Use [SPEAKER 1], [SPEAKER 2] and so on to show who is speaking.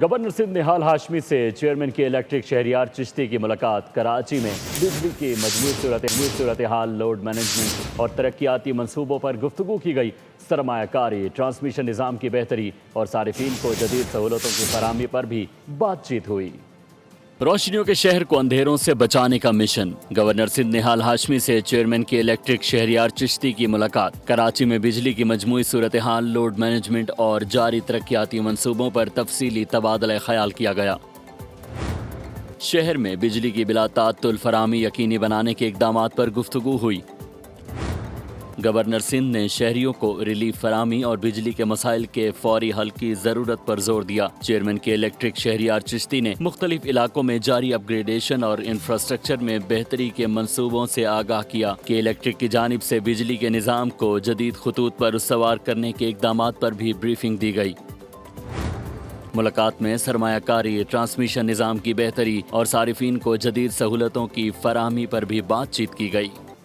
[SPEAKER 1] Governor Sindh Nihal Hashmi سے chairman کے electric Shahryar Chishti کی ملاقات۔ کراچی میں بجلی کی مجموعی صورتحال، لوڈ مینجمنٹ اور ترقیاتی منصوبوں پر گفتگو کی گئی۔ سرمایہ کاری، ٹرانسمیشن نظام کی بہتری اور صارفین کو جدید سہولتوں کی فراہمی پر بھی بات چیت ہوئی۔ روشنیوں کے شہر کو اندھیروں سے بچانے کا مشن۔ گورنر سندھ نہال ہاشمی سے چیئرمین کے الیکٹرک شہریار چشتی کی ملاقات۔ کراچی میں بجلی کی مجموعی صورتحال، لوڈ مینجمنٹ اور جاری ترقیاتی منصوبوں پر تفصیلی تبادلہ خیال کیا گیا۔ شہر میں بجلی کی بلا تعطل فراہمی یقینی بنانے کے اقدامات پر گفتگو ہوئی۔ گورنر سندھ نے شہریوں کو ریلیف فراہمی اور بجلی کے مسائل کے فوری حل کی ضرورت پر زور دیا۔ چیئرمین کے الیکٹرک شہریار چشتی نے مختلف علاقوں میں جاری اپ گریڈیشن اور انفراسٹرکچر میں بہتری کے منصوبوں سے آگاہ کیا کہ الیکٹرک کی جانب سے بجلی کے نظام کو جدید خطوط پر استوار کرنے کے اقدامات پر بھی بریفنگ دی گئی۔ ملاقات میں سرمایہ کاری، ٹرانسمیشن نظام کی بہتری اور صارفین کو جدید سہولتوں کی فراہمی پر بھی بات چیت کی گئی۔